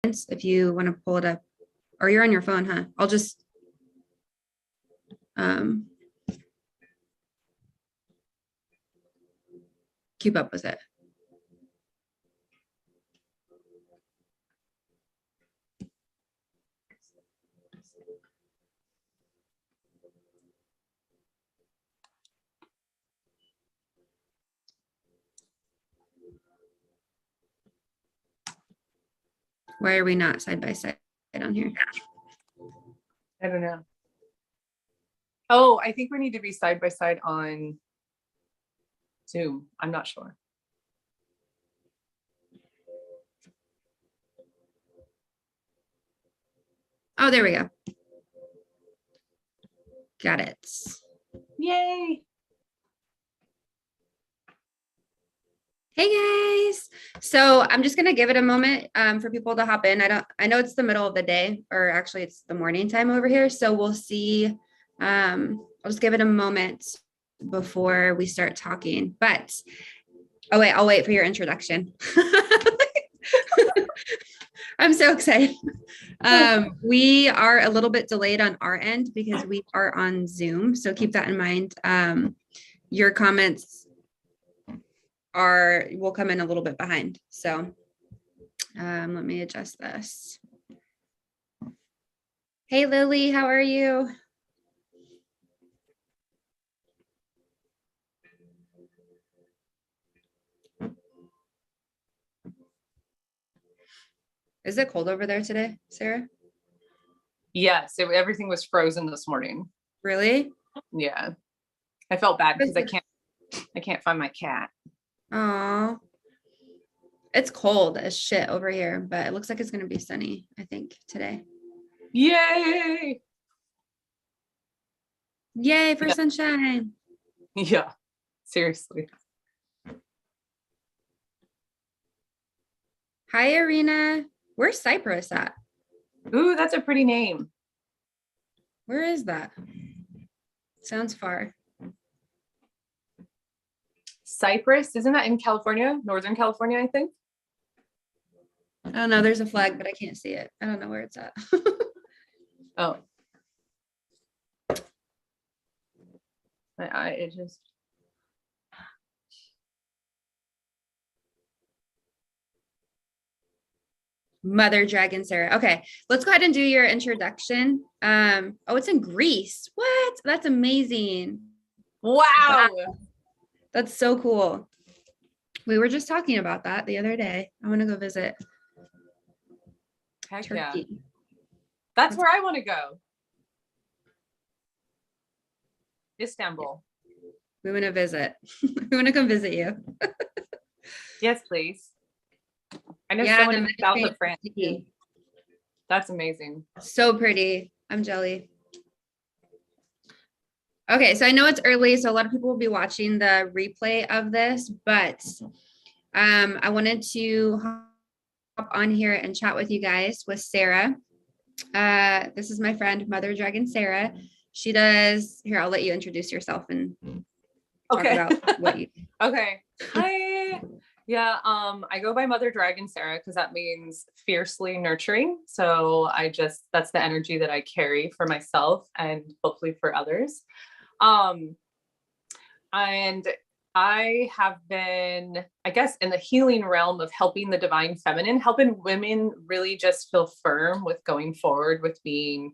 if you want to pull it up, or you're on your phone, huh? I'll just keep up with it. Why are we not side by side on here? I don't know. Oh, I think we need to be side by side on Zoom. I'm not sure. Oh, there we go. Got it. Yay. Hey guys. So I'm just gonna give it a moment for people to hop in. I know it's the middle of the day, or actually it's the morning time over here. So we'll see. I'll just give it a moment before we start talking. But oh wait, I'll wait for your introduction. I'm so excited. We are a little bit delayed on our end because we are on Zoom. So keep that in mind. Your comments will come in a little bit behind. So let me adjust this. Hey, Lily, how are you? Is it cold over there today, Sarah? Yes, everything was frozen this morning. Really? Yeah. I felt bad because I can't find my cat. Oh, it's cold as shit over here, but it looks like it's going to be sunny, I think, today. Yay! Yay for sunshine. Yeah, seriously. Hi, Arena. Where's Cyprus at? Ooh, that's a pretty name. Where is that? Sounds far. Cyprus, isn't that in California? Northern California, I think. I don't know. There's a flag, but I can't see it. I don't know where it's at. Oh. It just. Mother Dragon Sarah. Okay, let's go ahead and do your introduction. Oh, it's in Greece. What? That's amazing. Wow. That's so cool. We were just talking about that the other day. I want to go visit Heck Turkey. Yeah. That's where I want to go. Istanbul. We want to visit. We want to come visit you. Yes, please. I know someone in the south of France. City. That's amazing. So pretty. I'm jelly. Okay, so I know it's early, so a lot of people will be watching the replay of this, but I wanted to hop on here and chat with you guys with Sarah. This is my friend, Mother Dragon Sarah. She does, here, I'll let you introduce yourself and talk about what you do. Okay. Hi. Yeah, I go by Mother Dragon Sara because that means fiercely nurturing. So that's the energy that I carry for myself and hopefully for others. And I have been, I guess, in the healing realm of helping the divine feminine, helping women really just feel firm with going forward with being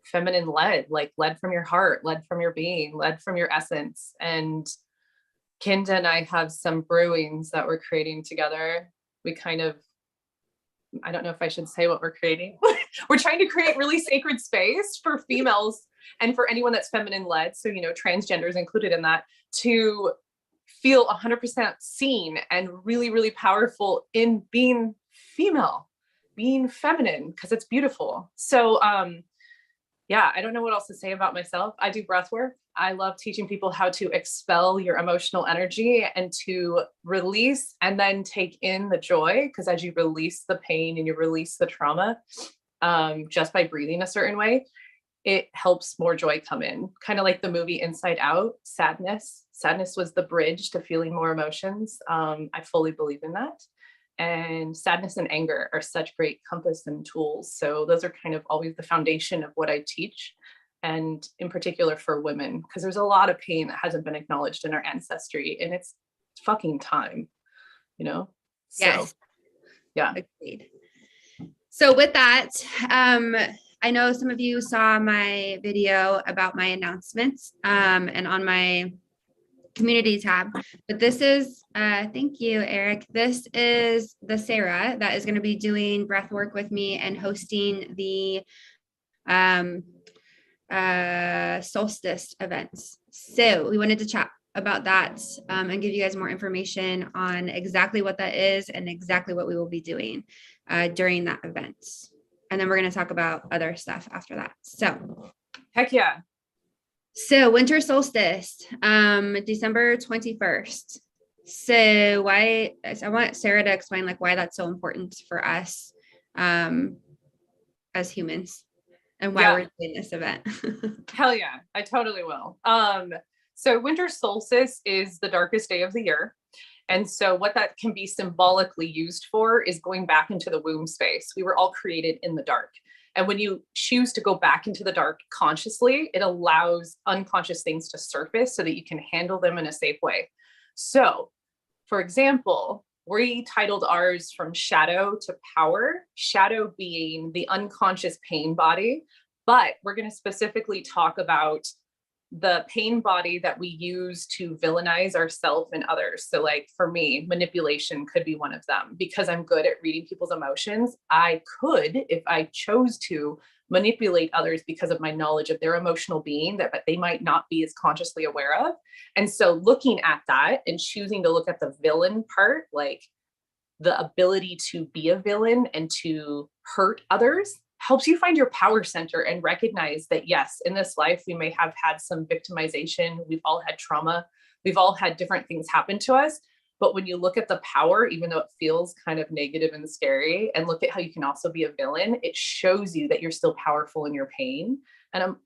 feminine led, like led from your heart, led from your being, led from your essence. And Kinda and I have some brewings that we're creating together. We kind of, I don't know if I should say what we're creating. We're trying to create really sacred space for females and for anyone that's feminine led. So, transgender is included in that, to feel 100% seen and really, really powerful in being female, being feminine, because it's beautiful. So, yeah, I don't know what else to say about myself. I do breath work. I love teaching people how to expel your emotional energy and to release and then take in the joy. Because as you release the pain and you release the trauma, just by breathing a certain way, it helps more joy come in. Kind of like the movie Inside Out, sadness. Sadness was the bridge to feeling more emotions. I fully believe in that. and sadness and anger are such great compass and tools. So those are kind of always the foundation of what I teach. And in particular for women, because there's a lot of pain that hasn't been acknowledged in our ancestry, and it's fucking time, you know? Yes. So, yeah. Agreed. So with that, I know some of you saw my video about my announcements and on my community tab, but this is, thank you, Eric. This is the Sara that is going to be doing breath work with me and hosting the solstice events. So we wanted to chat about that and give you guys more information on exactly what that is and exactly what we will be doing during that event. And then we're going to talk about other stuff after that. So heck yeah. So winter solstice, December 21st. So I want Sara to explain like why that's so important for us as humans and why we're doing this event. Hell yeah, I totally will. So winter solstice is the darkest day of the year. And so what that can be symbolically used for is going back into the womb space. We were all created in the dark. And when you choose to go back into the dark consciously, it allows unconscious things to surface so that you can handle them in a safe way. So, for example, we titled ours From Shadow to Power, shadow being the unconscious pain body. But we're going to specifically talk about the pain body that we use to villainize ourselves and others. So like for me, manipulation could be one of them. Because I'm good at reading people's emotions, I could, if I chose to, manipulate others because of my knowledge of their emotional being that they might not be as consciously aware of. And so looking at that and choosing to look at the villain part, like the ability to be a villain and to hurt others, helps you find your power center and recognize that, yes, in this life, we may have had some victimization. We've all had trauma. We've all had different things happen to us. But when you look at the power, even though it feels kind of negative and scary, and look at how you can also be a villain, it shows you that you're still powerful in your pain. And I'm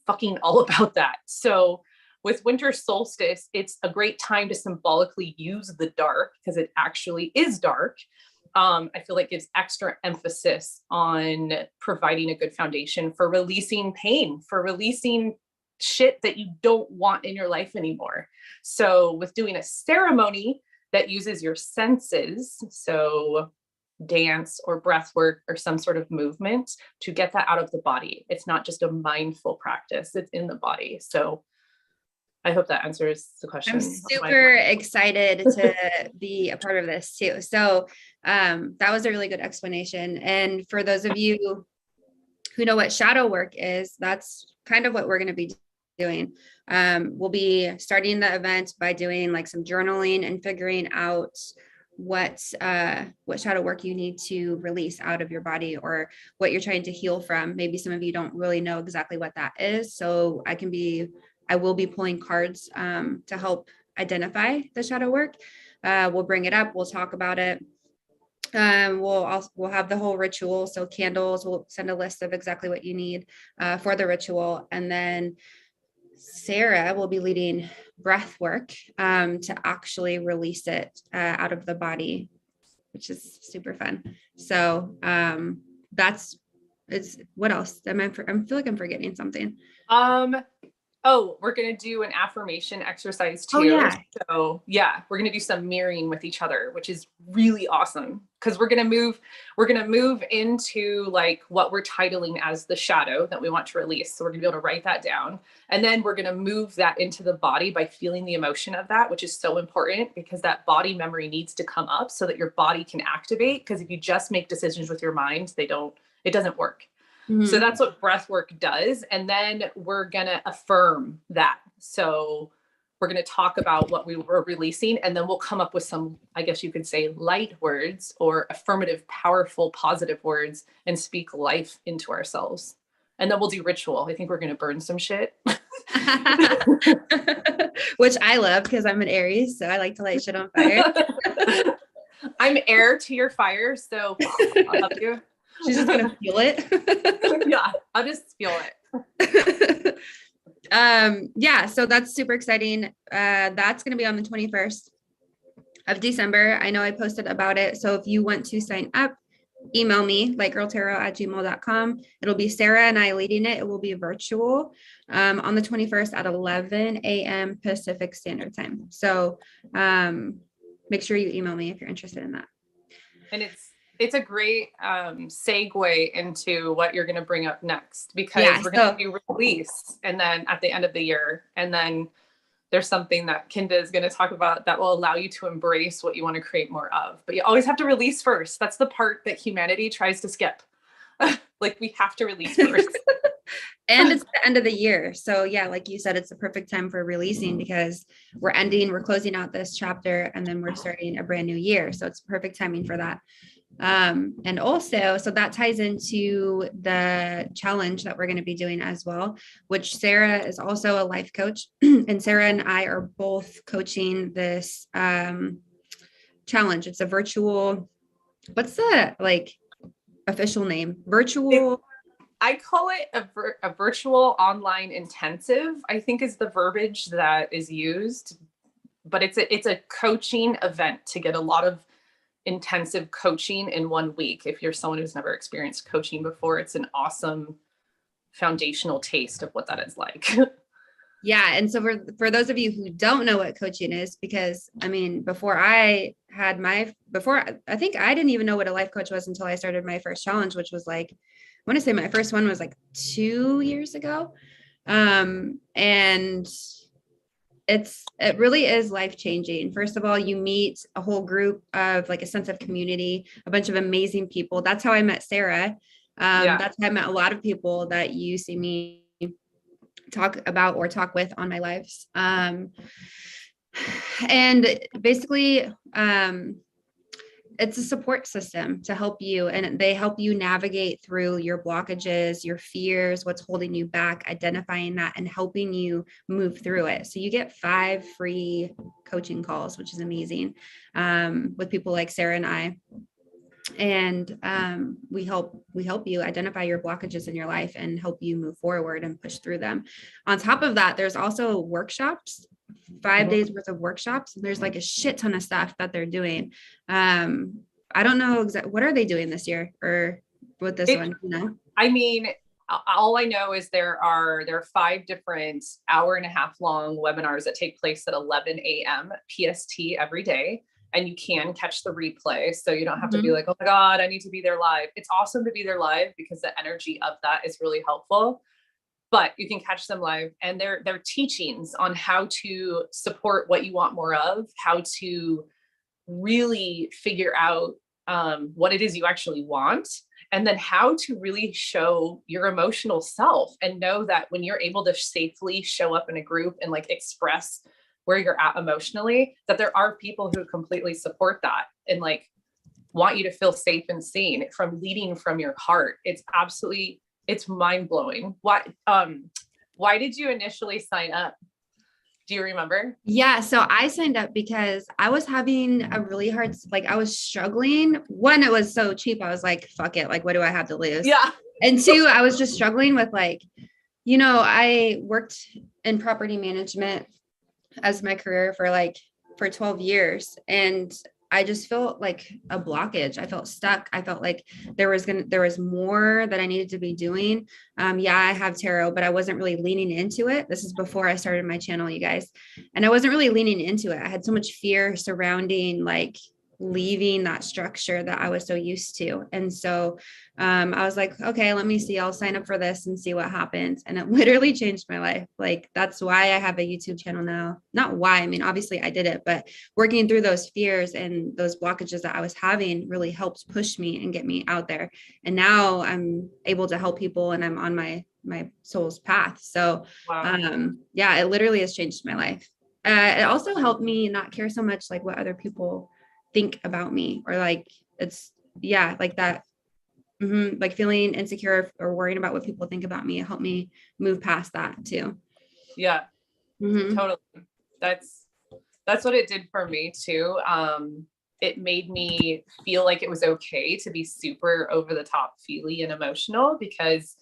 fucking all about that. So with winter solstice, it's a great time to symbolically use the dark because it actually is dark. I feel like gives extra emphasis on providing a good foundation for releasing pain, for releasing shit that you don't want in your life anymore. So with doing a ceremony that uses your senses, so dance or breath work or some sort of movement to get that out of the body. It's not just a mindful practice, it's in the body. So I hope that answers the question. I'm super excited to be a part of this too. So that was a really good explanation. And for those of you who know what shadow work is, that's kind of what we're going to be doing. We'll be starting the event by doing like some journaling and figuring out what shadow work you need to release out of your body or what you're trying to heal from. Maybe some of you don't really know exactly what that is. So I will be pulling cards to help identify the shadow work. We'll bring it up. We'll talk about it. We'll have the whole ritual. So candles, we'll send a list of exactly what you need for the ritual. And then Sara will be leading breath work to actually release it out of the body, which is super fun. So what else? I feel like I'm forgetting something. Oh, we're going to do an affirmation exercise too. Oh, yeah. So yeah, we're going to do some mirroring with each other, which is really awesome because we're going to move into like what we're titling as the shadow that we want to release. So we're going to be able to write that down. And then we're going to move that into the body by feeling the emotion of that, which is so important because that body memory needs to come up so that your body can activate. Because if you just make decisions with your mind, it doesn't work. Mm-hmm. So that's what breath work does. And then we're going to affirm that. So we're going to talk about what we were releasing, and then we'll come up with some, I guess you could say, light words or affirmative, powerful, positive words and speak life into ourselves. And then we'll do ritual. I think we're going to burn some shit. Which I love because I'm an Aries. So I like to light shit on fire. I'm air to your fire. So I'll help you. She's just gonna feel it. Yeah, I'll just feel it. Yeah, so that's super exciting. That's gonna be on the 21st. of December. I know I posted about it. So if you want to sign up, email me, lightgirltarot@gmail.com. It'll be Sara and I leading it. It will be virtual on the 21st at 11 a.m. Pacific Standard Time. So make sure you email me if you're interested in that. And it's a great segue into what you're going to bring up next, because Yeah, we're going to do release, and then at the end of the year, and then there's something that Kinda is going to talk about that will allow you to embrace what you want to create more of. But you always have to release first. That's the part that humanity tries to skip. Like, we have to release first. And it's the end of the year. So yeah, like you said, it's the perfect time for releasing, because we're closing out this chapter and then we're starting a brand new year. So it's perfect timing for that. And also, so that ties into the challenge that we're going to be doing as well, which Sara is also a life coach. And Sara and I are both coaching this challenge. It's a virtual, what's the like official name? Virtual. I call it a virtual online intensive, I think is the verbiage that is used. But it's a coaching event to get a lot of intensive coaching in 1 week. If you're someone who's never experienced coaching before, it's an awesome foundational taste of what that is like. Yeah. And so for those of you who don't know what coaching is, because I mean, I think I didn't even know what a life coach was until I started my first challenge, which was like, I want to say my first one was like 2 years ago. And it really is life-changing. First of all, you meet a whole group of like a sense of community, a bunch of amazing people. That's how I met Sara. That's how I met a lot of people that you see me talk about or talk with on my lives. And basically, it's a support system to help you, and they help you navigate through your blockages, your fears, what's holding you back, identifying that and helping you move through it. So you get 5 free coaching calls, which is amazing, with people like Sara and I. And we help you identify your blockages in your life and help you move forward and push through them. On top of that, there's also workshops, 5 days worth of workshops. There's like a shit ton of stuff that they're doing. I don't know exactly what are they doing this year or with this one, you know? I mean, all I know is there are 5 different hour-and-a-half long webinars that take place at 11 a.m. PST every day. And you can catch the replay. So you don't have to be like, oh my God, I need to be there live. It's awesome to be there live because the energy of that is really helpful. But you can catch them live, and they're teachings on how to support what you want more of, how to really figure out what it is you actually want, and then how to really show your emotional self and know that when you're able to safely show up in a group and like express where you're at emotionally, that there are people who completely support that and like want you to feel safe and seen from leading from your heart. It's mind blowing. Why did you initially sign up? Do you remember? Yeah. So I signed up because I was having a really hard, like I was struggling. One, it was so cheap. I was like, fuck it. Like, what do I have to lose? Yeah. And 2, I was just struggling with like, you know, I worked in property management as my career for 12 years. And I just felt like a blockage. I felt stuck. I felt like there was more that I needed to be doing. Yeah, I have tarot, but I wasn't really leaning into it. This is before I started my channel, you guys. And I wasn't really leaning into it. I had so much fear surrounding like leaving that structure that I was so used to. And so I was like, okay, let me see, I'll sign up for this and see what happens. And it literally changed my life. Like, that's why I have a YouTube channel now. Not why, I mean, obviously I did it, but working through those fears and those blockages that I was having really helped push me and get me out there. And now I'm able to help people and I'm on my soul's path. So Wow. yeah, it literally has changed my life. It also helped me not care so much like what other people think about me, or like it's like that, like feeling insecure or worrying about what people think about me. It helped me move past that too. Yeah, totally. That's what it did for me too. It made me feel like it was okay to be super over the top feely and emotional, because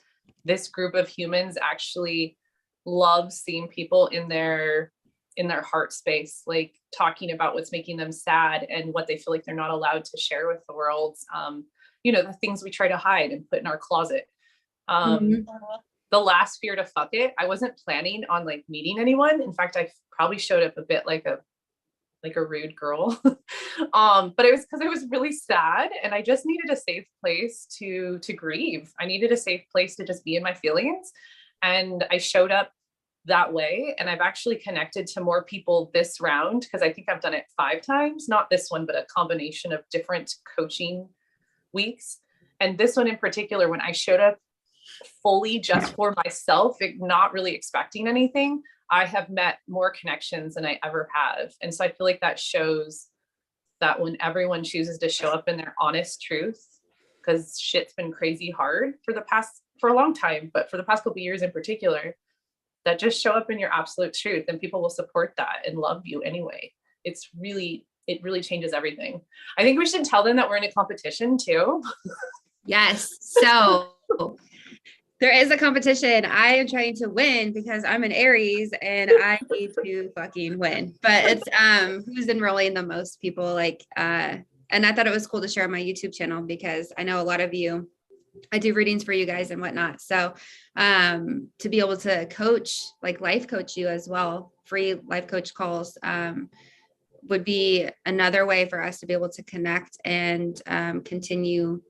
this group of humans actually love seeing people in their in their heart space, like talking about what's making them sad and what they feel like they're not allowed to share with the world. The things we try to hide and put in our closet. The last Fear to Fuck It, I wasn't planning on like meeting anyone. In fact, I probably showed up a bit like a rude girl. But it was because I was really sad and I just needed a safe place to grieve. I needed a safe place to just be in my feelings. And I showed up that way. And I've actually connected to more people this round because I think I've done it 5 times, not this one, but a combination of different coaching weeks. And this one in particular, when I showed up fully just for myself, not really expecting anything, I have met more connections than I ever have. And so I feel like that shows that when everyone chooses to show up in their honest truth, because shit's been crazy hard for a long time, but for the past couple of years in particular, that just show up in your absolute truth and people will support that and love you anyway. It really changes everything. I think we should tell them that we're in a competition too. Yes. So there is a competition. I am trying to win because I'm an Aries and I need to fucking win. But it's who's enrolling the most people, and I thought it was cool to share on my YouTube channel because I know a lot of you, I do readings for you guys and whatnot. So to be able to coach, like life coach you as well, free life coach calls would be another way for us to be able to connect and continue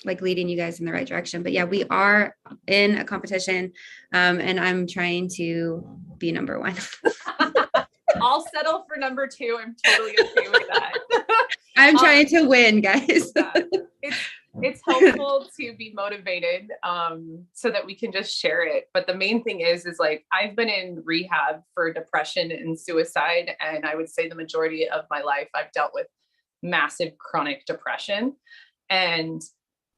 like leading you guys in the right direction. But yeah, we are in a competition and I'm trying to be number 1. I'll settle for number 2. I'm totally okay with that. I'm trying to win, guys. It's helpful to be motivated so that we can just share it. But the main thing is like, I've been in rehab for depression and suicide. And I would say the majority of my life, I've dealt with massive chronic depression. And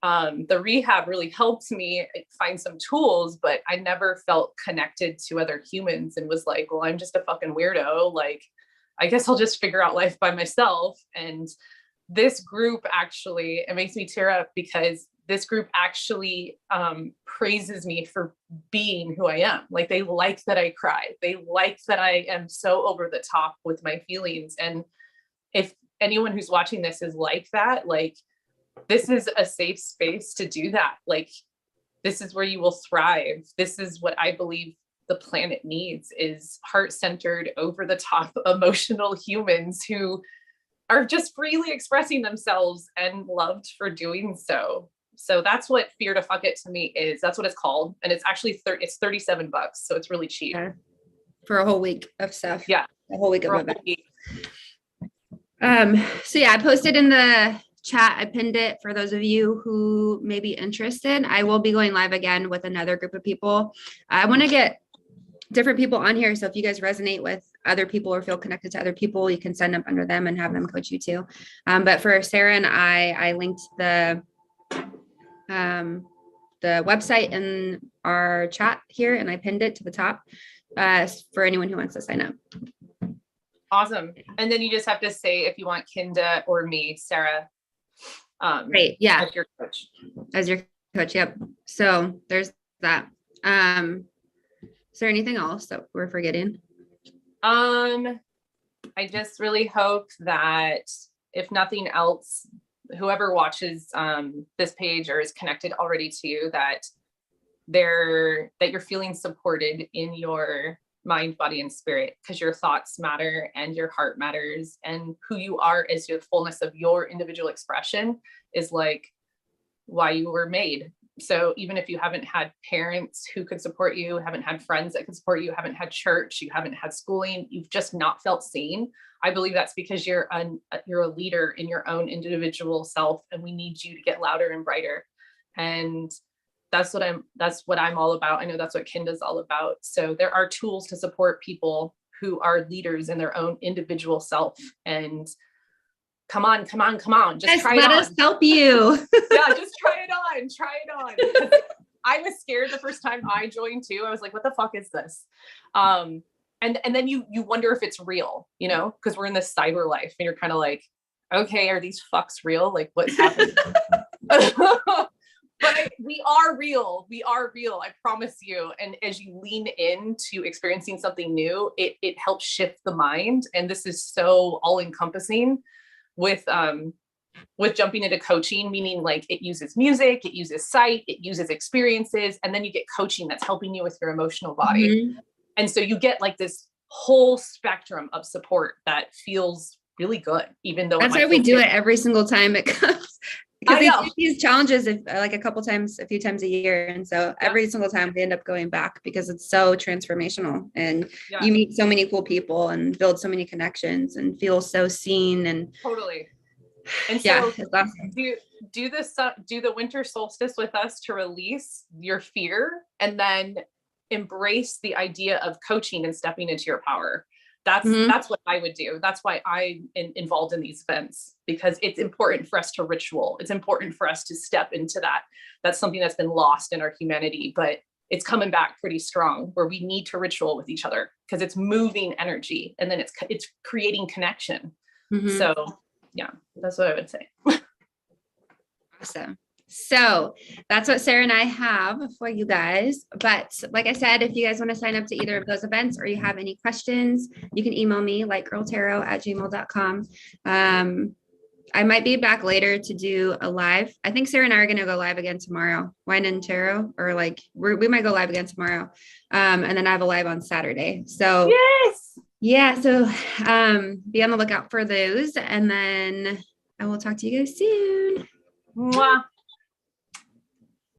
the rehab really helped me find some tools, but I never felt connected to other humans and was like, well, I'm just a fucking weirdo. Like, I guess I'll just figure out life by myself. And this group actually, it makes me tear up because this group actually praises me for being who I am. Like, they like that I cry. They like that I am so over the top with my feelings. And if anyone who's watching this is like that, like, this is a safe space to do that. Like, this is where you will thrive. This is what I believe the planet needs, is heart-centered, over the top, emotional humans who are just freely expressing themselves and loved for doing so. So that's what Fear to Fuck It to me is. That's what it's called. And it's actually it's $37. So it's really cheap. Yeah. For a whole week of stuff. Yeah. A whole week of event. So yeah, I posted in the chat. I pinned it for those of you who may be interested. I will be going live again with another group of people. I want to get different people on here. So if you guys resonate with other people or feel connected to other people, you can sign up under them and have them coach you too. But for Sara and I linked the website in our chat here, and I pinned it to the top for anyone who wants to sign up. Awesome. And then you just have to say if you want Kinda or me, Sara. Great. Yeah. As your coach. As your coach. Yep. So there's that. Is there anything else that we're forgetting? I just really hope that if nothing else, whoever watches this page or is connected already to you, that you're feeling supported in your mind, body, and spirit, because your thoughts matter and your heart matters, and who you are as your fullness of your individual expression is like why you were made. So even if you haven't had parents who could support you, haven't had friends that could support you, haven't had church, you haven't had schooling, you've just not felt seen, I believe that's because you're a leader in your own individual self, and we need you to get louder and brighter. And that's what I'm all about. I know that's what Kinda's all about. So there are tools to support people who are leaders in their own individual self. And come on. Just try it on. Let us help you. Yeah, just try it on. I was scared the first time I joined too. I was like, what the fuck is this? And then you wonder if it's real, because we're in this cyber life and you're kind of like, okay, are these fucks real? Like, what's happening? But we are are real. We are real. I promise you. And as you lean into experiencing something new, it helps shift the mind. And this is so all encompassing with jumping into coaching, meaning like it uses music, it uses sight, it uses experiences, and then you get coaching that's helping you with your emotional body. Mm-hmm. And so you get like this whole spectrum of support that feels really good, even though that's why we do it every single time it comes. Because they do these challenges like a few times a year. And so every single time we end up going back because it's so transformational and you meet so many cool people and build so many connections and feel so seen and totally. And so awesome. do the winter solstice with us to release your fear and then embrace the idea of coaching and stepping into your power. That's what I would do. That's why I'm involved in these events, because it's important for us to ritual. It's important for us to step into that. That's something that's been lost in our humanity, but it's coming back pretty strong, where we need to ritual with each other because it's moving energy and then it's creating connection. Mm-hmm. So yeah, that's what I would say. Awesome. So that's what Sara and I have for you guys. But like I said, if you guys want to sign up to either of those events or you have any questions, you can email me lightgirltarot@gmail.com. I might be back later to do a live. I think Sara and I are going to go live again tomorrow. Wine and Tarot, or like we might go live again tomorrow. And then I have a live on Saturday. So yes. Yeah. So be on the lookout for those. And then I will talk to you guys soon. Mwah.